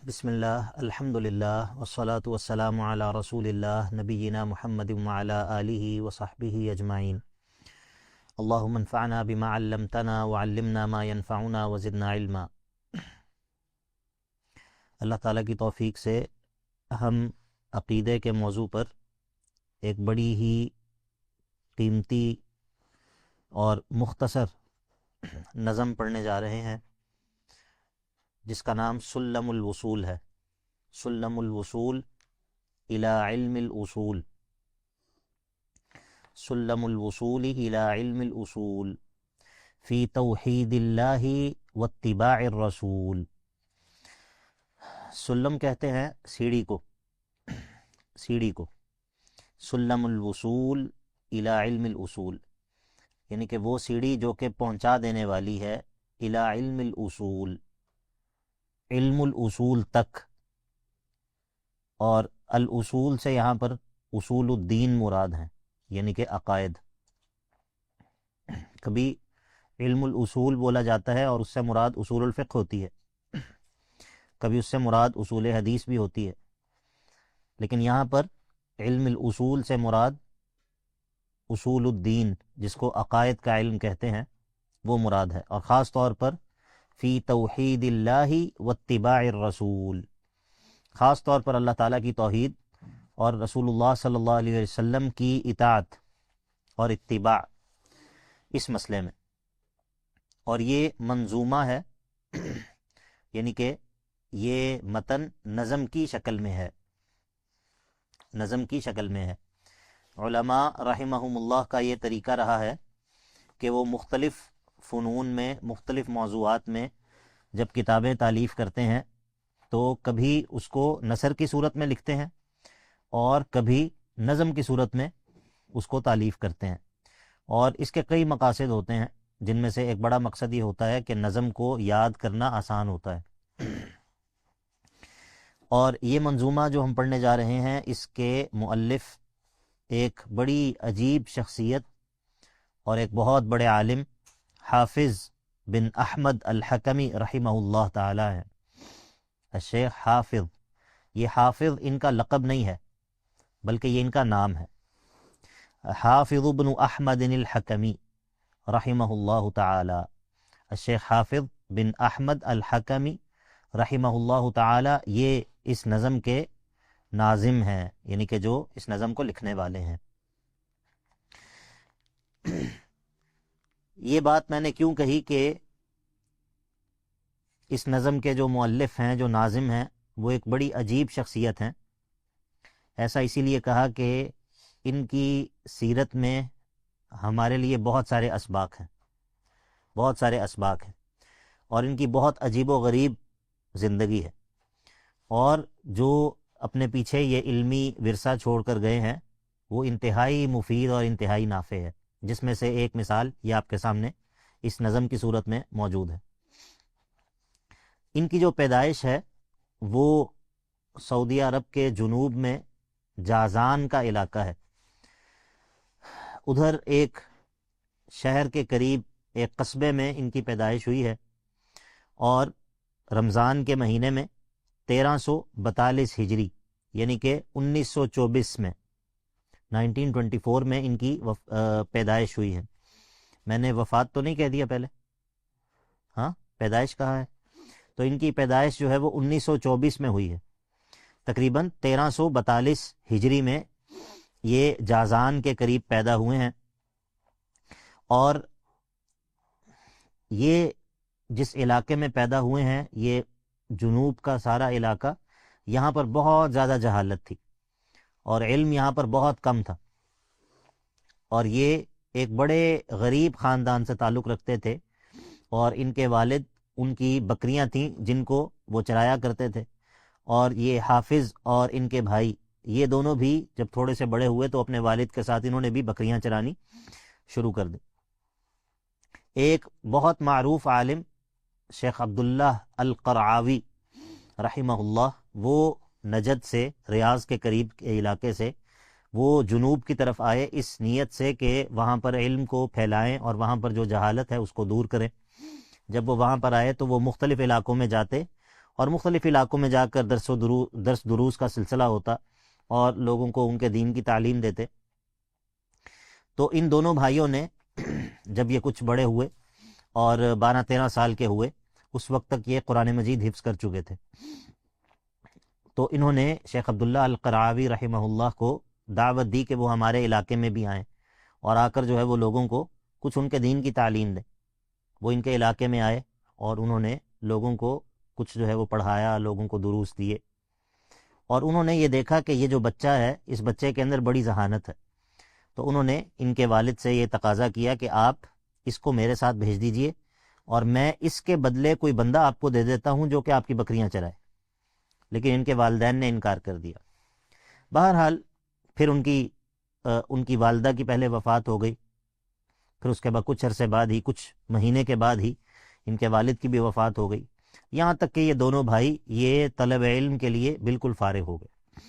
بسم اللہ الحمدللہ والصلاة والسلام علی رسول اللہ نبینا محمد وعلی آلہ وصحبہ اجمعین۔ اللہم انفعنا بما علمتنا وعلمنا ما ينفعنا وزدنا علما۔ اللہ تعالیٰ کی توفیق سے ہم عقیدے کے موضوع پر ایک بڑی ہی قیمتی اور مختصر نظم پڑھنے جا رہے ہیں جس کا نام سلم الوصول ہے۔ سلم الوصول الی علم الاصول، سلم الوصول الی علم الاصول فی توحید اللہ واتباع الرسول۔ سلم کہتے ہیں سیڑھی کو، سیڑھی کو، سلم الوصول الی علم الاصول، یعنی کہ وہ سیڑھی جو کہ پہنچا دینے والی ہے الی علم الاصول، علم الاصول تک۔ اور الاصول سے یہاں پر اصول الدین مراد ہیں، یعنی کہ عقائد۔ کبھی علم الاصول بولا جاتا ہے اور اس سے مراد اصول الفقہ ہوتی ہے، کبھی اس سے مراد اصول حدیث بھی ہوتی ہے، لیکن یہاں پر علم الاصول سے مراد اصول الدین، جس کو عقائد کا علم کہتے ہیں، وہ مراد ہے، اور خاص طور پر فی توحید اللہ واتباع الرسول، خاص طور پر اللہ تعالیٰ کی توحید اور رسول اللہ صلی اللہ علیہ وسلم کی اطاعت اور اتباع، اس مسئلے میں۔ اور یہ منظومہ ہے، یعنی کہ یہ متن نظم کی شکل میں ہے، نظم کی شکل میں ہے۔ علماء رحمہم اللہ کا یہ طریقہ رہا ہے کہ وہ مختلف فنون میں، مختلف موضوعات میں جب کتابیں تالیف کرتے ہیں تو کبھی اس کو نثر کی صورت میں لکھتے ہیں اور کبھی نظم کی صورت میں اس کو تالیف کرتے ہیں، اور اس کے کئی مقاصد ہوتے ہیں، جن میں سے ایک بڑا مقصد یہ ہوتا ہے کہ نظم کو یاد کرنا آسان ہوتا ہے۔ اور یہ منظومہ جو ہم پڑھنے جا رہے ہیں، اس کے مؤلف ایک بڑی عجیب شخصیت اور ایک بہت بڑے عالم حافظ بن احمد الحکمی رحمہ اللہ تعالی ہے، الشیخ حافظ۔ یہ حافظ ان کا لقب نہیں ہے بلکہ یہ ان کا نام ہے، حافظ بن احمد الحکمی رحمہ اللہ تعالی۔ الشیخ حافظ بن احمد الحکمی رحمہ اللہ تعالی یہ اس نظم کے ناظم ہیں، یعنی کہ جو اس نظم کو لکھنے والے ہیں۔ یہ بات میں نے کیوں کہی کہ اس نظم کے جو مؤلف ہیں، جو ناظم ہیں، وہ ایک بڑی عجیب شخصیت ہیں۔ ایسا اسی لیے کہا کہ ان کی سیرت میں ہمارے لیے بہت سارے اسباق ہیں، بہت سارے اسباق ہیں، اور ان کی بہت عجیب و غریب زندگی ہے، اور جو اپنے پیچھے یہ علمی ورثہ چھوڑ کر گئے ہیں وہ انتہائی مفید اور انتہائی نافع ہے، جس میں سے ایک مثال یہ آپ کے سامنے اس نظم کی صورت میں موجود ہے۔ ان کی جو پیدائش ہے وہ سعودی عرب کے جنوب میں جازان کا علاقہ ہے، ادھر ایک شہر کے قریب ایک قصبے میں ان کی پیدائش ہوئی ہے، اور رمضان کے مہینے میں 1342 ہجری، یعنی کہ 1924 میں، 1924 میں ان کی پیدائش ہوئی ہے۔ میں نے وفات تو نہیں کہہ دیا پہلے؟ ہاں، پیدائش کہا ہے، تو ان کی پیدائش جو ہے وہ 1924 میں ہوئی ہے، تقریباً 1342 ہجری میں یہ جازان کے قریب پیدا ہوئے ہیں۔ اور یہ جس علاقے میں پیدا ہوئے ہیں، یہ جنوب کا سارا علاقہ، یہاں پر بہت زیادہ جہالت تھی اور علم یہاں پر بہت کم تھا، اور یہ ایک بڑے غریب خاندان سے تعلق رکھتے تھے، اور ان کے والد، ان کی بکریاں تھیں جن کو وہ چرایا کرتے تھے، اور یہ حافظ اور ان کے بھائی، یہ دونوں بھی جب تھوڑے سے بڑے ہوئے تو اپنے والد کے ساتھ انہوں نے بھی بکریاں چرانی شروع کر دی۔ ایک بہت معروف عالم شیخ عبداللہ القرعاوی رحمہ اللہ، وہ نجد سے، ریاض کے قریب کے علاقے سے، وہ جنوب کی طرف آئے اس نیت سے کہ وہاں پر علم کو پھیلائیں اور وہاں پر جو جہالت ہے اس کو دور کریں۔ جب وہ وہاں پر آئے تو وہ مختلف علاقوں میں جاتے اور مختلف علاقوں میں جا کر درس دروس کا سلسلہ ہوتا اور لوگوں کو ان کے دین کی تعلیم دیتے۔ تو ان دونوں بھائیوں نے جب یہ کچھ بڑے ہوئے اور 12-13 سال کے ہوئے، اس وقت تک یہ قرآن مجید حفظ کر چکے تھے، تو انہوں نے شیخ عبداللہ القرعاوی رحمہ اللہ کو دعوت دی کہ وہ ہمارے علاقے میں بھی آئیں اور آ کر جو ہے وہ لوگوں کو کچھ ان کے دین کی تعلیم دیں۔ وہ ان کے علاقے میں آئے اور انہوں نے لوگوں کو کچھ جو ہے وہ پڑھایا، لوگوں کو دروس دیے، اور انہوں نے یہ دیکھا کہ یہ جو بچہ ہے اس بچے کے اندر بڑی ذہانت ہے، تو انہوں نے ان کے والد سے یہ تقاضا کیا کہ آپ اس کو میرے ساتھ بھیج دیجئے اور میں اس کے بدلے کوئی بندہ آپ کو دے دیتا ہوں جو کہ آپ کی بکریاں چرائے۔ لیکن ان کے والدین نے انکار کر دیا۔ بہرحال پھر ان کی والدہ کی پہلے وفات ہو گئی، پھر اس کے بعد کچھ عرصے بعد ہی، کچھ مہینے کے بعد ہی ان کے والد کی بھی وفات ہو گئی، یہاں تک کہ یہ دونوں بھائی یہ طلب علم کے لیے بالکل فارغ ہو گئے۔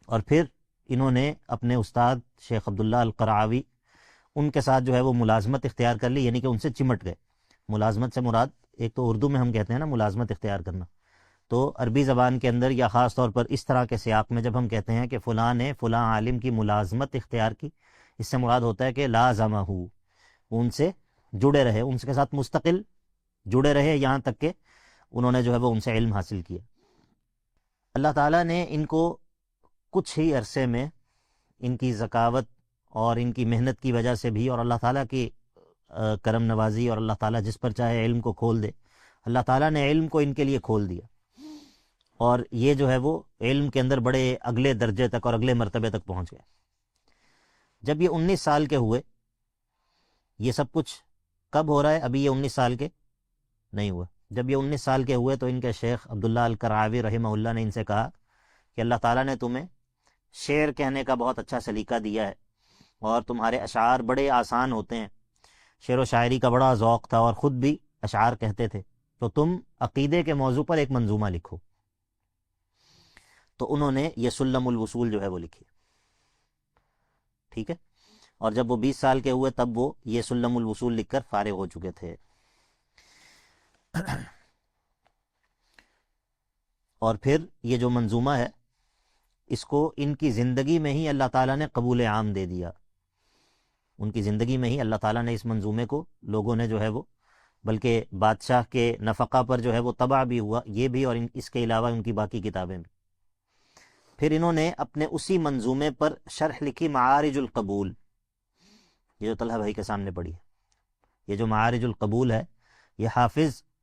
اور پھر انہوں نے اپنے استاد شیخ عبداللہ القرعاوی ان کے ساتھ جو ہے وہ ملازمت اختیار کر لی، یعنی کہ ان سے چمٹ گئے۔ ملازمت سے مراد ایک تو اردو میں ہم کہتے ہیں نا ملازمت اختیار کرنا، تو عربی زبان کے اندر یا خاص طور پر اس طرح کے سیاق میں جب ہم کہتے ہیں کہ فلاں نے فلاں عالم کی ملازمت اختیار کی، اس سے مراد ہوتا ہے کہ لازمہ، ان سے جڑے رہے، ان کے ساتھ مستقل جڑے رہے یہاں تک کہ انہوں نے جو ہے وہ ان سے علم حاصل کیا۔ اللہ تعالیٰ نے ان کو کچھ ہی عرصے میں ان کی ذکاوت اور ان کی محنت کی وجہ سے بھی، اور اللہ تعالیٰ کی کرم نوازی، اور اللہ تعالیٰ جس پر چاہے علم کو کھول دے، اللہ تعالیٰ نے علم کو ان کے لیے کھول دیا، اور یہ جو ہے وہ علم کے اندر بڑے اگلے درجے تک اور اگلے مرتبے تک پہنچ گئے۔ جب یہ 19 سال کے ہوئے، یہ سب کچھ کب ہو رہا ہے؟ ابھی یہ 19 سال کے نہیں ہوئے۔ جب یہ 19 سال کے ہوئے تو ان کے شیخ عبداللہ القرعاوی رحمہ اللہ نے ان سے کہا کہ اللہ تعالیٰ نے تمہیں شعر کہنے کا بہت اچھا سلیقہ دیا ہے اور تمہارے اشعار بڑے آسان ہوتے ہیں، شعر و شاعری کا بڑا ذوق تھا اور خود بھی اشعار کہتے تھے، تو تم عقیدے کے موضوع پر ایک منظومہ لکھو۔ تو انہوں نے یہ سلم الوصول جو ہے وہ لکھی، ٹھیک ہے، اور جب وہ 20 سال کے ہوئے تب وہ یہ سلم الوصول لکھ کر فارغ ہو چکے تھے۔ اور پھر یہ جو منظومہ ہے اس کو ان کی زندگی میں ہی اللہ تعالیٰ نے قبول عام دے دیا، ان کی زندگی میں ہی اللہ تعالیٰ نے اس منظومے کو، لوگوں نے جو ہے وہ، بلکہ بادشاہ کے نفقہ پر جو ہے وہ طبع بھی ہوا، یہ بھی، اور اس کے علاوہ ان کی باقی کتابیں بھی۔ پھر انہوں نے اپنے اسی منظومے پر شرح لکھی معارج القبول، یہ جو طلحہ بھائی کے سامنے پڑھی ہے، یہ جو معارج القبول ہے یہ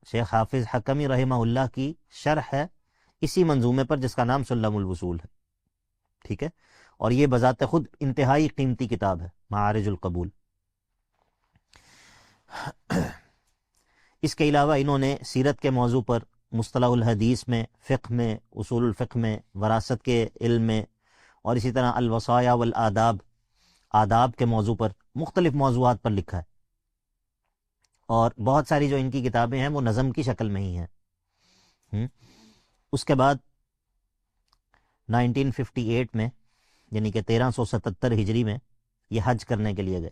شیخ حافظ حکمی رحمہ اللہ کی شرح ہے اسی منظومے پر جس کا نام سلم الوصول ہے، ٹھیک ہے، اور یہ بذات خود انتہائی قیمتی کتاب ہے معارج القبول۔ اس کے علاوہ انہوں نے سیرت کے موضوع پر، مصطلح الحدیث میں، فقہ میں، اصول الفقہ میں، وراثت کے علم میں، اور اسی طرح الوصایا والآداب، آداب کے موضوع پر، مختلف موضوعات پر لکھا ہے، اور بہت ساری جو ان کی کتابیں ہیں وہ نظم کی شکل میں ہی ہیں۔ اس کے بعد 1958 میں، یعنی کہ 1377 ہجری میں یہ حج کرنے کے لیے گئے،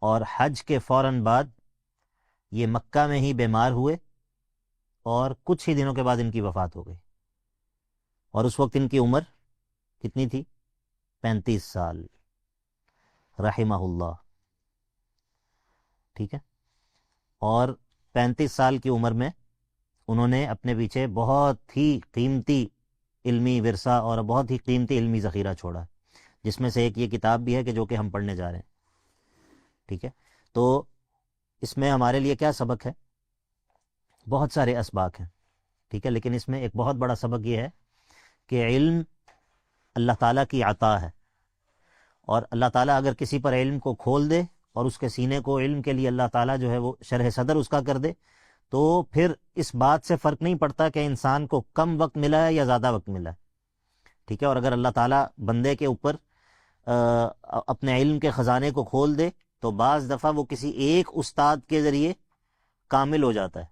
اور حج کے فوراً بعد یہ مکہ میں ہی بیمار ہوئے اور کچھ ہی دنوں کے بعد ان کی وفات ہو گئی، اور اس وقت ان کی عمر کتنی تھی؟ 35 سال، رحمہ اللہ، ٹھیک ہے، اور 35 سال کی عمر میں انہوں نے اپنے پیچھے بہت ہی قیمتی علمی ورثہ اور بہت ہی قیمتی علمی ذخیرہ چھوڑا ہے، جس میں سے ایک یہ کتاب بھی ہے کہ جو کہ ہم پڑھنے جا رہے ہیں، ٹھیک ہے۔ تو اس میں ہمارے لیے کیا سبق ہے؟ بہت سارے اسباق ہیں، ٹھیک ہے، لیکن اس میں ایک بہت بڑا سبق یہ ہے کہ علم اللہ تعالیٰ کی عطا ہے، اور اللہ تعالیٰ اگر کسی پر علم کو کھول دے اور اس کے سینے کو علم کے لیے اللہ تعالیٰ جو ہے وہ شرح صدر اس کا کر دے، تو پھر اس بات سے فرق نہیں پڑتا کہ انسان کو کم وقت ملا ہے یا زیادہ وقت ملا ہے، ٹھیک ہے، اور اگر اللہ تعالیٰ بندے کے اوپر اپنے علم کے خزانے کو کھول دے تو بعض دفعہ وہ کسی ایک استاد کے ذریعے کامل ہو جاتا ہے،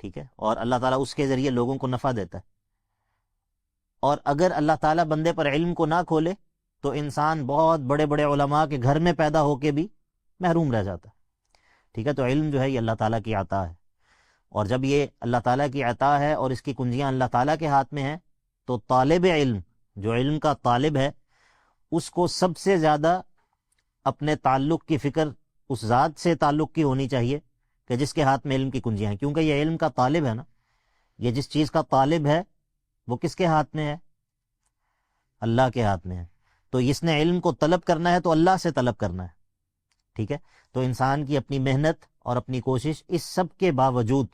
ٹھیک ہے، اور اللہ تعالیٰ اس کے ذریعے لوگوں کو نفع دیتا ہے، اور اگر اللہ تعالیٰ بندے پر علم کو نہ کھولے تو انسان بہت بڑے بڑے علماء کے گھر میں پیدا ہو کے بھی محروم رہ جاتا ہے، ٹھیک ہے، تو علم جو ہے یہ اللہ تعالیٰ کی عطا ہے، اور جب یہ اللہ تعالیٰ کی عطا ہے اور اس کی کنجیاں اللہ تعالیٰ کے ہاتھ میں ہیں، تو طالب علم، جو علم کا طالب ہے، اس کو سب سے زیادہ اپنے تعلق کی فکر اس ذات سے تعلق کی ہونی چاہیے کہ جس کے ہاتھ میں علم کی کنجیاں ہیں، کیونکہ یہ علم کا طالب ہے نا، یہ جس چیز کا طالب ہے وہ کس کے ہاتھ میں ہے؟ اللہ کے ہاتھ میں ہے۔ تو اس نے علم کو طلب کرنا ہے تو اللہ سے طلب کرنا ہے، ٹھیک ہے؟ تو انسان کی اپنی محنت اور اپنی کوشش، اس سب کے باوجود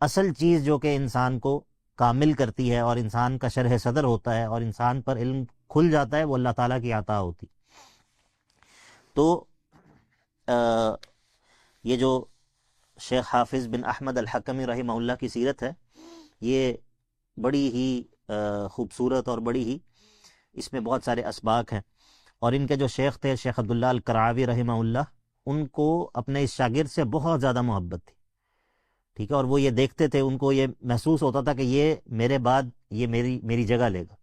اصل چیز جو کہ انسان کو کامل کرتی ہے اور انسان کا شرح صدر ہوتا ہے اور انسان پر علم کھل جاتا ہے، وہ اللہ تعالیٰ کی عطا ہوتی۔ تو یہ جو شیخ حافظ بن احمد الحکمی رحمہ اللہ کی سیرت ہے، یہ بڑی ہی خوبصورت اور بڑی ہی، اس میں بہت سارے اسباق ہیں، اور ان کے جو شیخ تھے شیخ عبداللہ القرعاوی رحمہ اللہ، ان کو اپنے اس شاگرد سے بہت زیادہ محبت تھی، ٹھیک ہے؟ اور وہ یہ دیکھتے تھے، ان کو یہ محسوس ہوتا تھا کہ یہ میرے بعد یہ میری جگہ لے گا،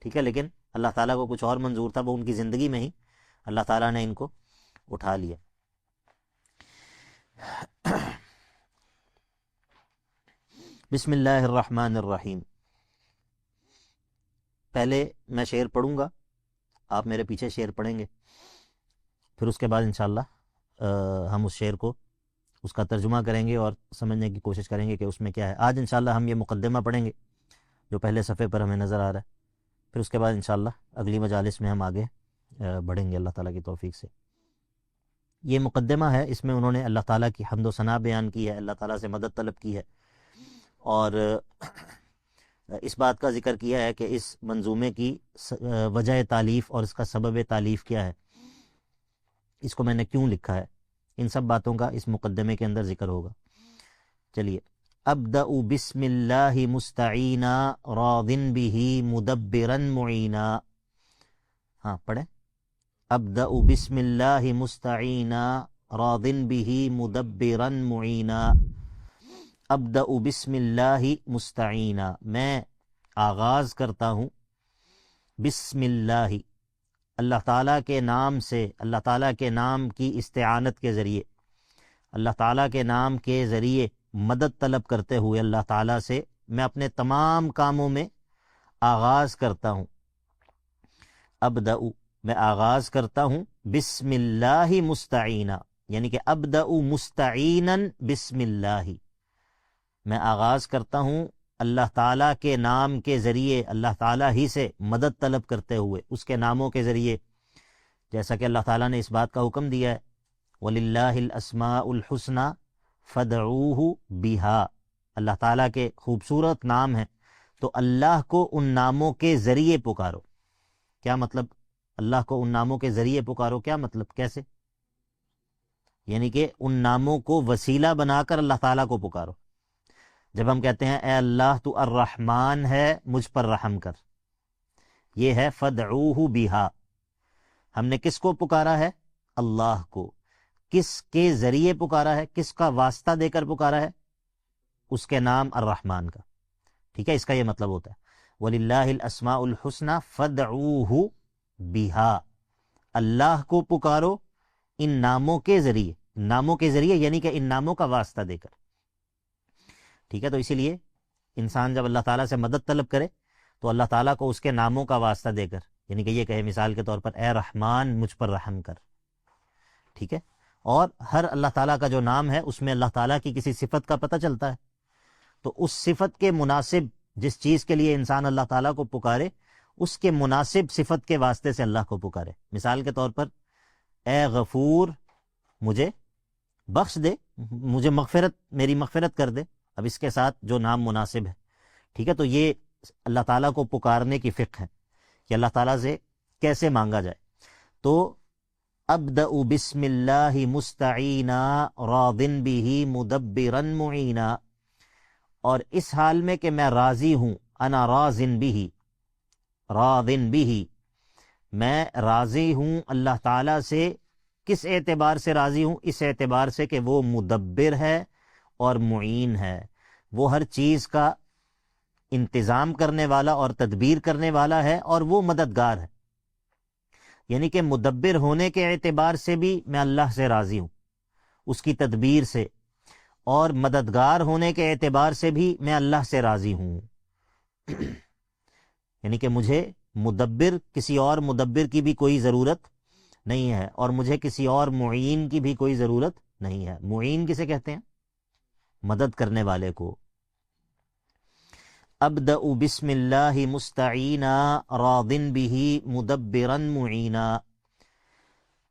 ٹھیک ہے؟ لیکن اللہ تعالیٰ کو کچھ اور منظور تھا، وہ ان کی زندگی میں ہی اللہ تعالیٰ نے ان کو اٹھا لیا۔ بسم اللہ الرحمن الرحیم۔ پہلے میں شعر پڑھوں گا، آپ میرے پیچھے شعر پڑھیں گے، پھر اس کے بعد انشاءاللہ ہم اس شعر کو، اس کا ترجمہ کریں گے اور سمجھنے کی کوشش کریں گے کہ اس میں کیا ہے۔ آج انشاءاللہ ہم یہ مقدمہ پڑھیں گے جو پہلے صفحے پر ہمیں نظر آ رہا ہے، پھر اس کے بعد انشاءاللہ اگلی مجالس میں ہم آگے بڑھیں گے اللہ تعالیٰ کی توفیق سے۔ یہ مقدمہ ہے، اس میں انہوں نے اللہ تعالیٰ کی حمد و ثنا بیان کی ہے، اللہ تعالیٰ سے مدد طلب کی ہے، اور اس بات کا ذکر کیا ہے کہ اس منظومے کی وجہ تالیف اور اس کا سبب تالیف کیا ہے، اس کو میں نے کیوں لکھا ہے، ان سب باتوں کا اس مقدمے کے اندر ذکر ہوگا۔ چلیے، ابدأ بسم اللہ مستعینا راضٍ بہ مدبرا معینا۔ ہاں پڑھیں، ابدأ بسم اللہ مستعینا راضٍ بہ مدبرا معینا۔ ابدأ بسم اللہ مستعینا، میں آغاز کرتا ہوں بسم اللہ، اللہ تعالیٰ کے نام سے، اللہ تعالیٰ کے نام کی استعانت کے ذریعے، اللہ تعالیٰ کے نام کے ذریعے مدد طلب کرتے ہوئے اللہ تعالیٰ سے میں اپنے تمام کاموں میں آغاز کرتا ہوں۔ ابدأ، میں آغاز کرتا ہوں بسم اللہ مستعینا، یعنی کہ ابدأ مستعینا بسم اللہ، میں آغاز کرتا ہوں اللہ تعالیٰ کے نام کے ذریعے، اللہ تعالیٰ ہی سے مدد طلب کرتے ہوئے، اس کے ناموں کے ذریعے، جیسا کہ اللہ تعالیٰ نے اس بات کا حکم دیا ہے وَلِلَّهِ الْأَسْمَاءُ الْحُسْنَى فَادْعُوهُ بِهَا، اللہ تعالیٰ کے خوبصورت نام ہیں تو اللہ کو ان ناموں کے ذریعے پکارو۔ کیا مطلب؟ اللہ کو ان ناموں کے ذریعے پکارو، کیا مطلب؟ کیسے؟ یعنی کہ ان ناموں کو وسیلہ بنا کر اللہ تعالیٰ کو پکارو۔ جب ہم کہتے ہیں اے اللہ تو الرحمن ہے، مجھ پر رحم کر، یہ ہے فَادْعُوهُ بِهَا، ہم نے کس کو پکارا ہے؟ اللہ کو۔ کس کے ذریعے پکارا ہے؟ کس کا واسطہ دے کر پکارا ہے؟ اس کے نام الرحمن کا، ٹھیک ہے؟ اس کا یہ مطلب ہوتا ہے وَلِلَّهِ الْأَسْمَاءُ الْحُسْنَى فَادْعُوهُ بِهَا، اللہ کو پکارو ان ناموں کے ذریعے، ناموں کے ذریعے یعنی کہ ان ناموں کا واسطہ دے کر، ٹھیک ہے؟ تو اسی لیے انسان جب اللہ تعالیٰ سے مدد طلب کرے تو اللہ تعالیٰ کو اس کے ناموں کا واسطہ دے کر، یعنی کہ یہ کہے مثال کے طور پر اے رحمان مجھ پر رحم کر، ٹھیک ہے؟ اور ہر اللہ تعالیٰ کا جو نام ہے اس میں اللہ تعالیٰ کی کسی صفت کا پتہ چلتا ہے، تو اس صفت کے مناسب جس چیز کے لیے انسان اللہ تعالیٰ کو پکارے، اس کے مناسب صفت کے واسطے سے اللہ کو پکارے۔ مثال کے طور پر اے غفور مجھے بخش دے، مجھے مغفرت، میری مغفرت کر دے، اب اس کے ساتھ جو نام مناسب ہے، ٹھیک ہے؟ تو یہ اللہ تعالیٰ کو پکارنے کی فقہ ہے کہ اللہ تعالیٰ سے کیسے مانگا جائے۔ تو ابدأ بسم اللہ مستعینا راضٍ بہ مدبرا معینا، اور اس حال میں کہ میں راضی ہوں، انا راضٍ بہ، راضٍ بہ، میں راضی ہوں اللہ تعالیٰ سے۔ کس اعتبار سے راضی ہوں؟ اس اعتبار سے کہ وہ مدبر ہے اور معین ہے، وہ ہر چیز کا انتظام کرنے والا اور تدبیر کرنے والا ہے، اور وہ مددگار ہے، یعنی کہ مدبر ہونے کے اعتبار سے بھی میں اللہ سے راضی ہوں، اس کی تدبیر سے، اور مددگار ہونے کے اعتبار سے بھی میں اللہ سے راضی ہوں، یعنی کہ مجھے مدبر، کسی اور مدبر کی بھی کوئی ضرورت نہیں ہے، اور مجھے کسی اور معین کی بھی کوئی ضرورت نہیں ہے۔ معین کسے کہتے ہیں؟ مدد کرنے والے کو۔ ابدأ بسم اللہ مستعینا راض بہ مدبرا معینا۔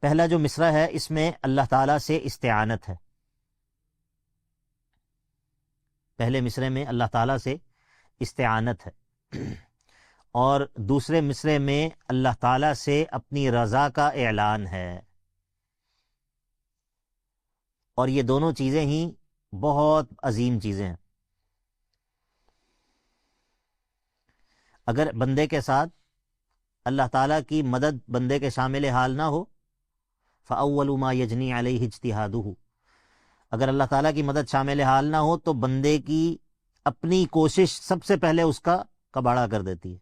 پہلا جو مصرع ہے اس میں اللہ تعالیٰ سے استعانت ہے، پہلے مصرع میں اللہ تعالیٰ سے استعانت ہے، اور دوسرے مصرع میں اللہ تعالیٰ سے اپنی رضا کا اعلان ہے، اور یہ دونوں چیزیں ہی بہت عظیم چیزیں ہیں۔ اگر بندے کے ساتھ اللہ تعالیٰ کی مدد بندے کے شامل حال نہ ہو، فَأَوَّلُ مَا يَجْنِي عَلَيْهِ اجْتِهَادُهُ، اگر اللہ تعالیٰ کی مدد شامل حال نہ ہو تو بندے کی اپنی کوشش سب سے پہلے اس کا کباڑا کر دیتی ہے۔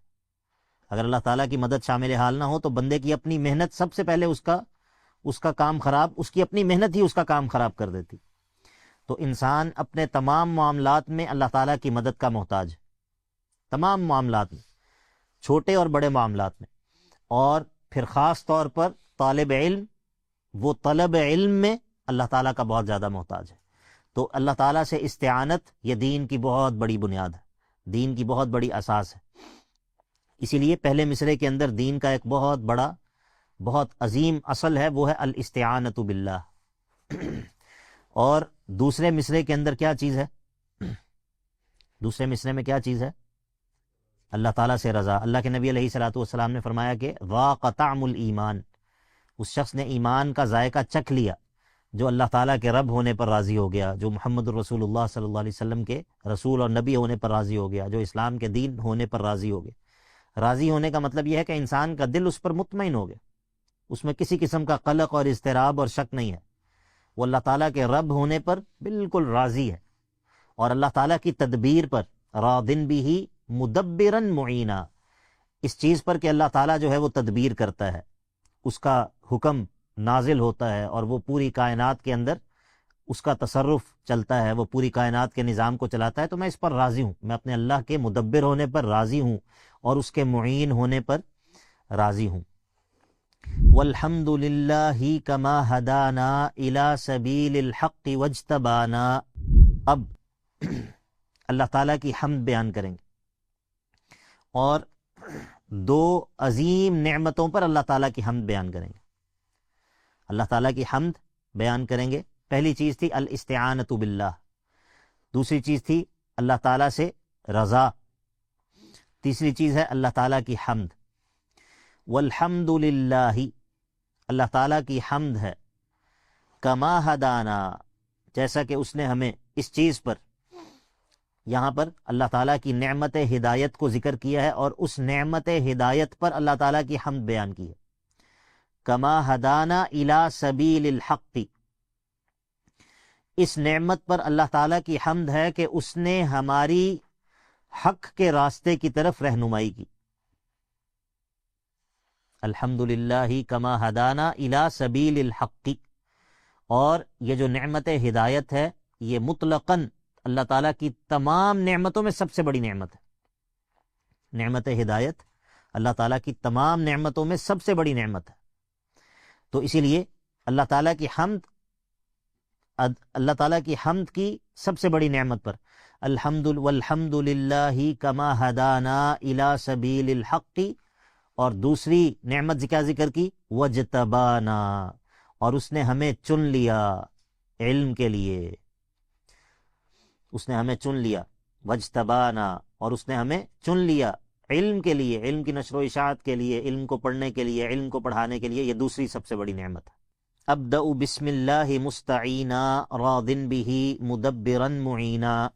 اگر اللہ تعالیٰ کی مدد شامل حال نہ ہو تو بندے کی اپنی محنت سب سے پہلے اس کا کام خراب، اس کی اپنی محنت ہی اس کا کام خراب کر دیتی۔ تو انسان اپنے تمام معاملات میں اللہ تعالیٰ کی مدد کا محتاج ہے، تمام معاملات میں، چھوٹے اور بڑے معاملات میں، اور پھر خاص طور پر طالب علم، وہ طلب علم میں اللہ تعالیٰ کا بہت زیادہ محتاج ہے۔ تو اللہ تعالیٰ سے استعانت یہ دین کی بہت بڑی بنیاد ہے، دین کی بہت بڑی اساس ہے۔ اسی لیے پہلے مصرعے کے اندر دین کا ایک بہت بڑا، بہت عظیم اصل ہے، وہ ہے الاستعانۃ باللہ۔ اور دوسرے مصرعے کے اندر کیا چیز ہے؟ دوسرے مصرعے میں کیا چیز ہے؟ اللہ تعالیٰ سے رضا۔ اللہ کے نبی علیہ الصلوۃ والسلام نے فرمایا کہ ذاق طعم الایمان، اس شخص نے ایمان کا ذائقہ چکھ لیا جو اللہ تعالیٰ کے رب ہونے پر راضی ہو گیا، جو محمد الرسول اللہ صلی اللہ علیہ وسلم کے رسول اور نبی ہونے پر راضی ہو گیا، جو اسلام کے دین ہونے پر راضی ہو گیا۔ راضی ہونے کا مطلب یہ ہے کہ انسان کا دل اس پر مطمئن ہو گیا، اس میں کسی قسم کا قلق اور اضطراب اور شک نہیں ہے، وہ اللہ تعالیٰ کے رب ہونے پر بالکل راضی ہے، اور اللہ تعالیٰ کی تدبیر پر، راضٍ بہ مدبرا معینا، اس چیز پر کہ اللہ تعالیٰ جو ہے وہ تدبیر کرتا ہے، اس کا حکم نازل ہوتا ہے اور وہ پوری کائنات کے اندر اس کا تصرف چلتا ہے، وہ پوری کائنات کے نظام کو چلاتا ہے، تو میں اس پر راضی ہوں، میں اپنے اللہ کے مدبر ہونے پر راضی ہوں اور اس کے معین ہونے پر راضی ہوں۔ والحمد للہ کما ہدانا الی سبیل الحق واجتبانا۔ اب اللہ تعالیٰ کی حمد بیان کریں گے، اور دو عظیم نعمتوں پر اللہ تعالیٰ کی حمد بیان کریں گے۔ اللہ تعالیٰ کی حمد بیان کریں گے، پہلی چیز تھی الاستعانۃ باللہ، دوسری چیز تھی اللہ تعالیٰ سے رضا، تیسری چیز ہے اللہ تعالیٰ کی حمد۔ والحمد للہ، اللہ تعالیٰ کی حمد ہے، کما ہدانا، جیسا کہ اس نے ہمیں اس چیز پر، یہاں پر اللہ تعالیٰ کی نعمت ہدایت کو ذکر کیا ہے اور اس نعمت ہدایت پر اللہ تعالیٰ کی حمد بیان کی ہے۔ کما ہدانا الی سبیل الحق، اس نعمت پر اللہ تعالیٰ کی حمد ہے کہ اس نے ہماری حق کے راستے کی طرف رہنمائی کی۔ الحمد للہ کما ہدانا الی سبیل الحق، اور یہ جو نعمت ہدایت ہے یہ مطلقاً اللہ تعالیٰ کی تمام نعمتوں میں سب سے بڑی نعمت ہے۔ نعمت ہدایت اللہ تعالیٰ کی تمام نعمتوں میں سب سے بڑی نعمت ہے، تو اسی لیے اللہ تعالیٰ کی حمد کی سب سے بڑی نعمت پر والحمد للہ کما ہدانا الی سبیل الحق، اور دوسری نعمت کیا ذکر کی؟ وجتبانا، اور اس نے ہمیں چن لیا علم کے لیے، اس نے ہمیں چن لیا، وجتبانا، اور اس نے ہمیں چن لیا علم کے لیے، علم کی نشر و اشاعت کے لیے، علم کو پڑھنے کے لیے، علم کو پڑھانے کے لیے، یہ دوسری سب سے بڑی نعمت ہے۔ ابدأ بسم اللہ مستعینا راضٍ بہ مدبرا معینا،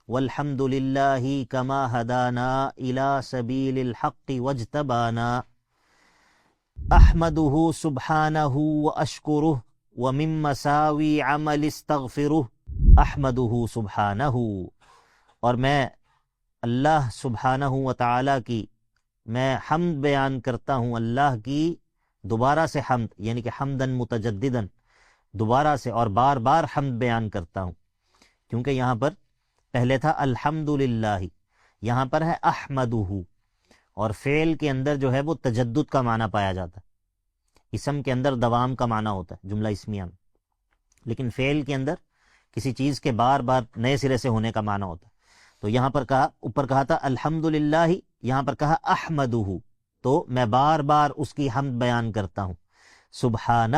والحمد للہ کما ہدانا الی سبیل الحق واجتبانا، احمدہ سبحانہ واشکرہ ومن مساوی عمل استغفرہ، احمدہ سبحانہ، اور میں اللہ سبحانہ و تعالیٰ کی میں حمد بیان کرتا ہوں، اللہ کی دوبارہ سے حمد، یعنی کہ حمدن متجددن، دوبارہ سے اور بار بار حمد بیان کرتا ہوں، کیونکہ یہاں پر پہلے تھا الحمدللہ، یہاں پر ہے احمدہ، اور فعل کے اندر جو ہے وہ تجدد کا معنی پایا جاتا ہے، اسم کے اندر دوام کا معنی ہوتا ہے جملہ اسمیہ میں، لیکن فعل کے اندر کسی چیز کے بار بار نئے سرے سے ہونے کا معنی ہوتا ہے۔ تو یہاں پر کہا، اوپر کہا تھا الحمدللہ، یہاں پر کہا احمدہ، تو میں بار بار اس کی حمد بیان کرتا ہوں، سبحانہ،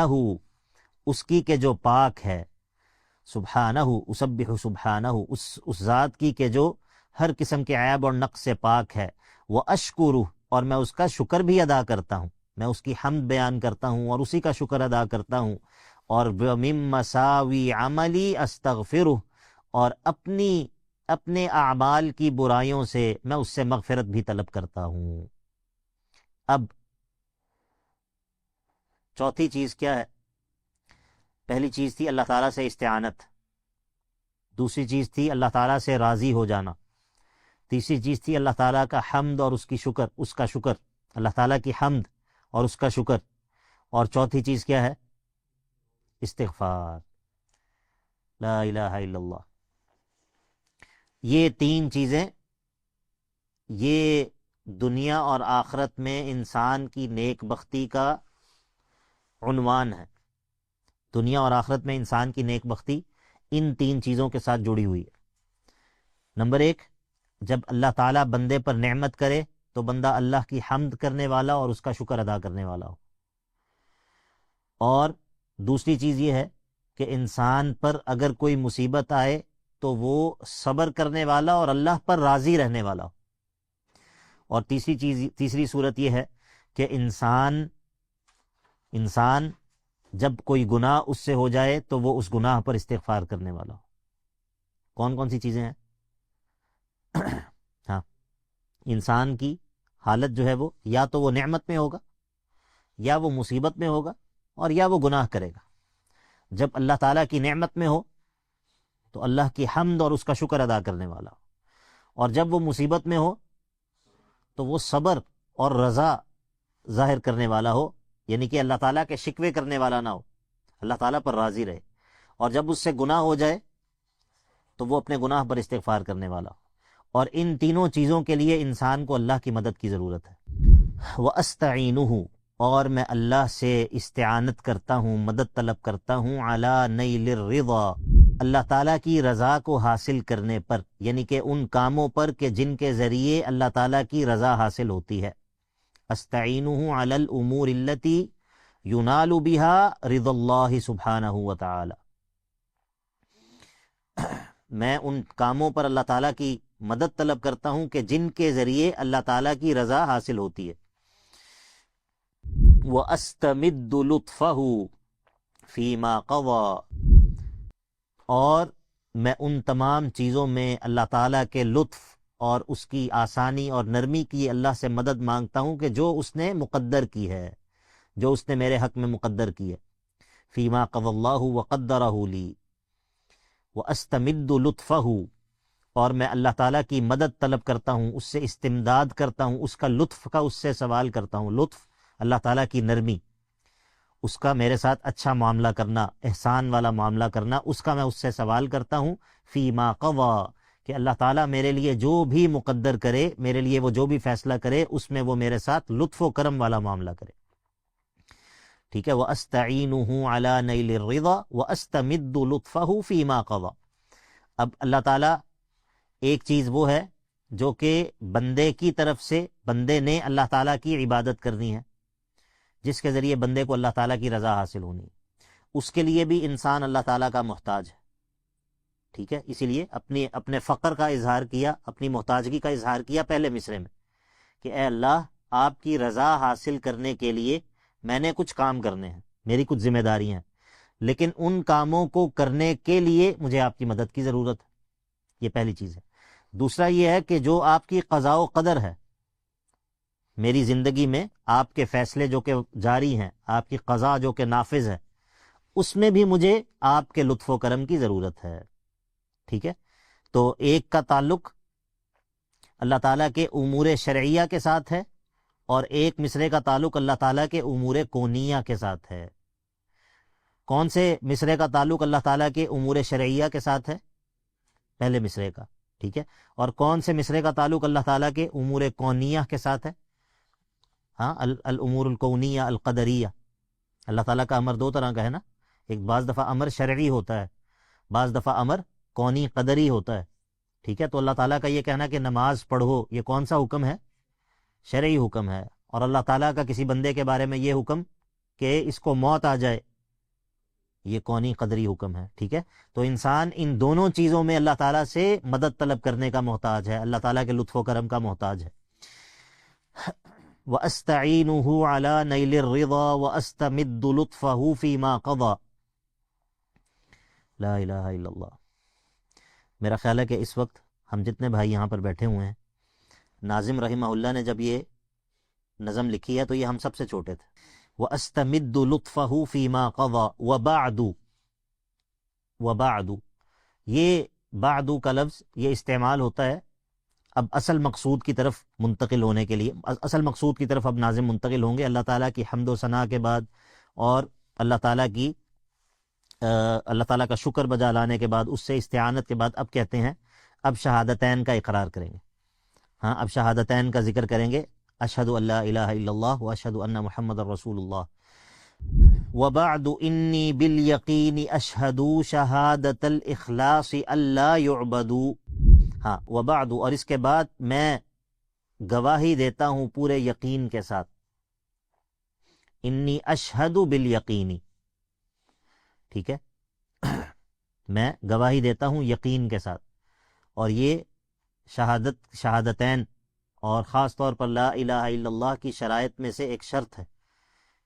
اس کی کہ جو پاک ہے، سبحانہ اسبح سبحانہ، اس ذات کی کہ جو ہر قسم کے عیب اور نقص سے پاک ہے، وہ اشکرہ، اور میں اس کا شکر بھی ادا کرتا ہوں، میں اس کی حمد بیان کرتا ہوں اور اسی کا شکر ادا کرتا ہوں، اور من مساوی عملی استغفرہ، اور اپنے اعمال کی برائیوں سے میں اس سے مغفرت بھی طلب کرتا ہوں۔ اب چوتھی چیز کیا ہے؟ پہلی چیز تھی اللہ تعالیٰ سے استعانت، دوسری چیز تھی اللہ تعالیٰ سے راضی ہو جانا، تیسری چیز تھی اللہ تعالیٰ کا حمد اور اس کا شکر، اللہ تعالیٰ کی حمد اور اس کا شکر، اور چوتھی چیز کیا ہے؟ استغفار، لا الہ الا اللہ۔ یہ تین چیزیں یہ دنیا اور آخرت میں انسان کی نیک بختی کا عنوان ہے، دنیا اور آخرت میں انسان کی نیک بختی ان تین چیزوں کے ساتھ جڑی ہوئی ہے۔ نمبر ایک، جب اللہ تعالیٰ بندے پر نعمت کرے تو بندہ اللہ کی حمد کرنے والا اور اس کا شکر ادا کرنے والا ہو، اور دوسری چیز یہ ہے کہ انسان پر اگر کوئی مصیبت آئے تو وہ صبر کرنے والا اور اللہ پر راضی رہنے والا ہو، اور تیسری صورت یہ ہے کہ انسان جب کوئی گناہ اس سے ہو جائے تو وہ اس گناہ پر استغفار کرنے والا ہو۔ کون کون سی چیزیں ہیں؟ ہاں، انسان کی حالت جو ہے وہ یا تو وہ نعمت میں ہوگا، یا وہ مصیبت میں ہوگا، اور یا وہ گناہ کرے گا۔ جب اللہ تعالیٰ کی نعمت میں ہو تو اللہ کی حمد اور اس کا شکر ادا کرنے والا ہو، اور جب وہ مصیبت میں ہو تو وہ صبر اور رضا ظاہر کرنے والا ہو، یعنی کہ اللہ تعالیٰ کے شکوے کرنے والا نہ ہو، اللہ تعالیٰ پر راضی رہے، اور جب اس سے گناہ ہو جائے تو وہ اپنے گناہ پر استغفار کرنے والا ہو۔ اور ان تینوں چیزوں کے لیے انسان کو اللہ کی مدد کی ضرورت ہے۔ وَأَسْتَعِينُهُ، اور میں اللہ سے استعانت کرتا ہوں، مدد طلب کرتا ہوں، عَلَى نَيْلِ الرِّضَى، اللہ تعالیٰ کی رضا کو حاصل کرنے پر، یعنی کہ ان کاموں پر کہ جن کے ذریعے اللہ تعالیٰ کی رضا حاصل ہوتی ہے۔ استعینہ علی الامور التي ینال بها رضا اللہ سبحانہ وتعالی، میں ان کاموں پر اللہ تعالیٰ کی مدد طلب کرتا ہوں کہ جن کے ذریعے اللہ تعالیٰ کی رضا حاصل ہوتی ہے۔ وَأَسْتَمِدُّ لُطْفَهُ فِيمَا قَضَى، اور میں ان تمام چیزوں میں اللہ تعالیٰ کے لطف اور اس کی آسانی اور نرمی کی اللہ سے مدد مانگتا ہوں کہ جو اس نے مقدر کی ہے، جو اس نے میرے حق میں مقدر کی ہے۔ فِيمَا قَضَى اللَّهُ وَقَدَّرَهُ لِي وَأَسْتَمِدُّ لُطْفَهُ، اور میں اللہ تعالیٰ کی مدد طلب کرتا ہوں، اس سے استمداد کرتا ہوں، اس کا لطف کا اس سے سوال کرتا ہوں۔ لطف اللہ تعالیٰ کی نرمی، اس کا میرے ساتھ اچھا معاملہ کرنا، احسان والا معاملہ کرنا، اس کا میں اس سے سوال کرتا ہوں۔ فیما قضا، کہ اللہ تعالیٰ میرے لیے جو بھی مقدر کرے، میرے لیے وہ جو بھی فیصلہ کرے، اس میں وہ میرے ساتھ لطف و کرم والا معاملہ کرے۔ ٹھیک ہے، وَأَسْتَعِينُهُ عَلَى نَيْلِ الرِّضَى وَأَسْتَمِدُّ لُطْفَهُ فِيمَا قَضَى۔ اب اللہ تعالیٰ ایک چیز وہ ہے جو کہ بندے کی طرف سے بندے نے اللہ تعالیٰ کی عبادت کرنی ہے، جس کے ذریعے بندے کو اللہ تعالیٰ کی رضا حاصل ہونی ہے، اس کے لیے بھی انسان اللہ تعالیٰ کا محتاج ہے۔ ٹھیک ہے، اسی لیے اپنے فقر کا اظہار کیا، اپنی محتاجگی کا اظہار کیا پہلے مصرے میں، کہ اے اللہ، آپ کی رضا حاصل کرنے کے لیے میں نے کچھ کام کرنے ہیں، میری کچھ ذمہ داریاں ہیں، لیکن ان کاموں کو کرنے کے لیے مجھے آپ کی مدد کی ضرورت ہے۔ یہ پہلی چیز ہے۔ دوسرا یہ ہے کہ جو آپ کی قضاء و قدر ہے میری زندگی میں، آپ کے فیصلے جو کہ جاری ہیں، آپ کی قضاء جو کہ نافذ ہے، اس میں بھی مجھے آپ کے لطف و کرم کی ضرورت ہے۔ ٹھیک ہے، تو ایک کا تعلق اللہ تعالیٰ کے امور شرعیہ کے ساتھ ہے، اور ایک مصرے کا تعلق اللہ تعالیٰ کے امور کونیہ کے ساتھ ہے۔ کون سے مصرے کا تعلق اللہ تعالیٰ کے امور شرعیہ کے ساتھ ہے؟ پہلے مصرے کا، ٹھیک ہے. اور کون سے مصرے کا تعلق اللہ تعالیٰ کے امور کونیہ کے ساتھ ہے؟ ہاں، الامور الکونیہ القدریہ. اللہ تعالیٰ کا امر دو طرح کا ہے نا، ایک بعض دفعہ امر شرعی ہوتا ہے، بعض دفعہ امر کونی قدری ہوتا ہے، ٹھیک ہے. تو اللہ تعالیٰ کا یہ کہنا کہ نماز پڑھو، یہ کون سا حکم ہے؟ شرعی حکم ہے. اور اللہ تعالیٰ کا کسی بندے کے بارے میں یہ حکم کہ اس کو موت آ جائے، یہ کونی قدری حکم ہے، ٹھیک ہے. تو انسان ان دونوں چیزوں میں اللہ تعالیٰ سے مدد طلب کرنے کا محتاج ہے، اللہ تعالیٰ کے لطف و کرم کا محتاج ہے. وَأَسْتَعِينُهُ عَلَى نَيْلِ الرِّضَى وَأَسْتَمِدُّ لُطْفَهُ فِي مَا قَضَى. لا الہ الا اللہ. میرا خیال ہے کہ اس وقت ہم جتنے بھائی یہاں پر بیٹھے ہوئے ہیں، ناظم رحمہ اللہ نے جب یہ نظم لکھی ہے تو یہ ہم سب سے چھوٹے تھے. وَأَسْتَمِدُّ لُطْفَهُ فِي مَا قَضَى وَبَعْدُ. یہ بعدو کا لفظ یہ استعمال ہوتا ہے اب اصل مقصود کی طرف منتقل ہونے کے لیے. اصل مقصود کی طرف اب ناظم منتقل ہوں گے اللہ تعالیٰ کی حمد و ثنا کے بعد، اور اللہ تعالیٰ کا شکر بجا لانے کے بعد، اس سے استعانت کے بعد اب کہتے ہیں اب شہادتین کا اقرار کریں گے. ہاں، اب شہادتین کا ذکر کریں گے، اشہد ان لا الہ الا اللہ واشہد ان محمد رسول اللہ. وبعد انی بالیقین اشہد شہادت الاخلاص الا یعبد. ہاں، وبعد، اور اس کے بعد میں گواہی دیتا ہوں پورے یقین کے ساتھ. انی اشہد بالیقین، ٹھیک ہے، میں گواہی دیتا ہوں یقین کے ساتھ. اور یہ شہادتین اور خاص طور پر لا الہ الا اللہ کی شرائط میں سے ایک شرط ہے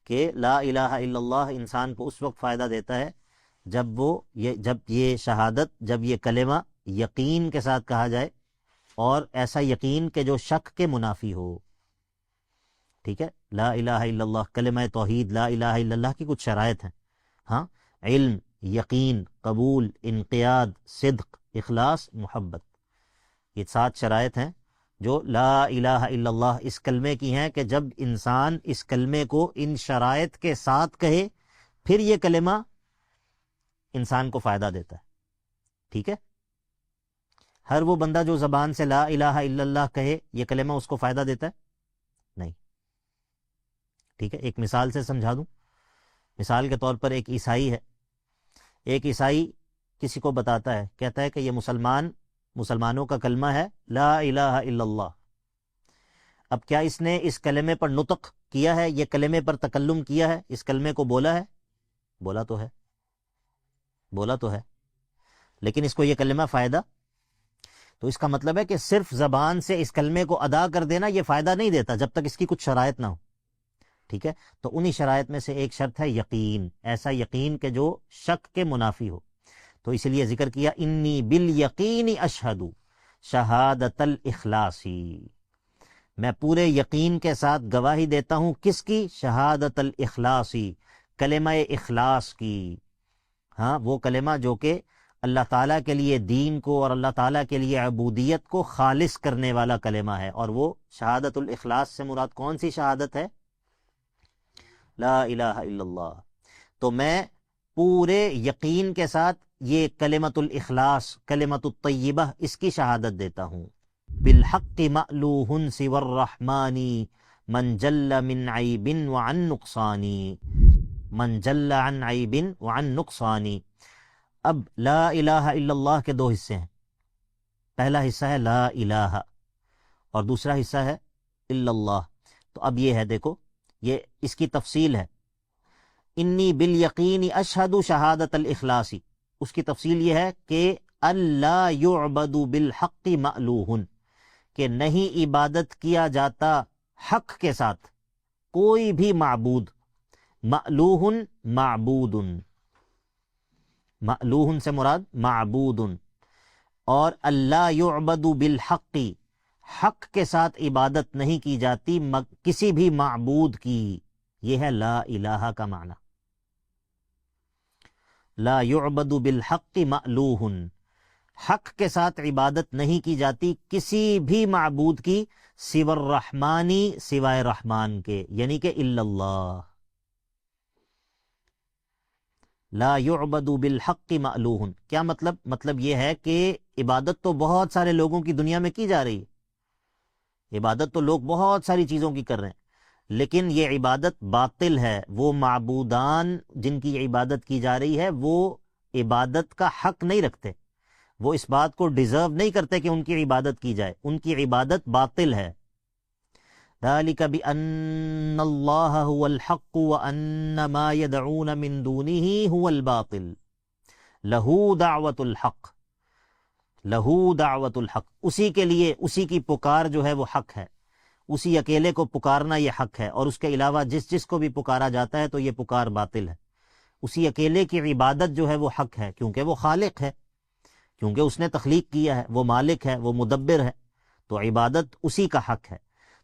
کہ لا الہ الا اللہ انسان کو اس وقت فائدہ دیتا ہے جب یہ شہادت، جب یہ کلمہ یقین کے ساتھ کہا جائے، اور ایسا یقین کہ جو شک کے منافی ہو. ٹھیک ہے، لا الہ الا اللہ، کلمہ توحید لا الہ الا اللہ کی کچھ شرائط ہیں. ہاں، علم، یقین، قبول، انقیاد، صدق، اخلاص، محبت، یہ 7 شرائط ہیں جو لا الہ الا اللہ اس کلمے کی ہیں کہ جب انسان اس کلمے کو ان شرائط کے ساتھ کہے پھر یہ کلمہ انسان کو فائدہ دیتا ہے. ٹھیک ہے، ہر وہ بندہ جو زبان سے لا الہ الا اللہ کہے یہ کلمہ اس کو فائدہ دیتا ہے؟ نہیں. ٹھیک ہے، ایک مثال سے سمجھا دوں. مثال کے طور پر ایک عیسائی ہے، ایک عیسائی کسی کو بتاتا ہے، کہتا ہے کہ یہ مسلمانوں کا کلمہ ہے لا الہ الا اللہ. اب کیا اس نے اس کلمے پر نطق کیا ہے؟ یہ کلمے پر تکلم کیا ہے؟ اس کلمے کو بولا ہے؟ بولا تو ہے، لیکن اس کو یہ کلمہ فائدہ، تو اس کا مطلب ہے کہ صرف زبان سے اس کلمے کو ادا کر دینا یہ فائدہ نہیں دیتا جب تک اس کی کچھ شرائط نہ ہو. ٹھیک ہے، تو انہی شرائط میں سے ایک شرط ہے یقین، ایسا یقین کہ جو شک کے منافی ہو. تو اس لیے ذکر کیا انی بالیقین اشہد شہادت الاخلاصی، میں پورے یقین کے ساتھ گواہی دیتا ہوں کس کی؟ شہادت الاخلاصی، کلمہ اخلاص کی. ہاں، وہ کلمہ جو کہ اللہ تعالیٰ کے لیے دین کو اور اللہ تعالیٰ کے لیے عبودیت کو خالص کرنے والا کلمہ ہے. اور وہ شہادت الاخلاص سے مراد کون سی شہادت ہے؟ لا الہ الا اللہ. تو میں پورے یقین کے ساتھ یہ کلمۃ الاخلاص، کلمۃ الطیبہ، اس کی شہادت دیتا ہوں. بالحق مألوہ سوى الرحمن من جل من عیب وعن نقصان، من جل عن عیب وعن نقصان. اب لا الہ الا اللہ کے 2 حصے ہیں. پہلا حصہ ہے لا الہ اور دوسرا حصہ ہے الا اللہ. تو اب یہ ہے، دیکھو، یہ اس کی تفصیل ہے. انی بالیقین اشہد شہادت الاخلاصی، اس کی تفصیل یہ ہے کہ اللہ یعبد بالحق مألوہ، کہ نہیں عبادت کیا جاتا حق کے ساتھ کوئی بھی معبود. مألوہ معبود، مألوہ سے مراد معبود. اور اللہ یعبد بالحق، حق کے ساتھ عبادت نہیں کی جاتی کسی بھی معبود کی. یہ ہے لا الہ کا معنی. لا یعبد بالحق مألوہ، حق کے ساتھ عبادت نہیں کی جاتی کسی بھی معبود کی، سوى الرحمانی، سوائے رحمان کے، یعنی کہ الا اللہ. لا یعبد بالحق مألوہ، کیا مطلب؟ مطلب یہ ہے کہ عبادت تو بہت سارے لوگوں کی دنیا میں کی جا رہی ہے، عبادت تو لوگ بہت ساری چیزوں کی کر رہے ہیں، لیکن یہ عبادت باطل ہے۔ وہ معبودان جن کی عبادت کی جا رہی ہے وہ عبادت کا حق نہیں رکھتے، وہ اس بات کو ڈیزرو نہیں کرتے کہ ان کی عبادت کی جائے، ان کی عبادت باطل ہے۔ ذالک بأن اللہ هو الحق وأن ما يدعون من دونه هو الباطل لہو دعوت الحق، لہو دعوت الحق، اسی کے لیے، اسی کی پکار جو ہے وہ حق ہے، اسی اکیلے کو پکارنا یہ حق ہے، اور اس کے علاوہ جس جس کو بھی پکارا جاتا ہے تو یہ پکار باطل ہے۔ اسی اکیلے کی عبادت جو ہے وہ حق ہے، کیونکہ وہ خالق ہے، کیونکہ اس نے تخلیق کیا ہے، وہ مالک ہے، وہ مدبر ہے، تو عبادت اسی کا حق ہے۔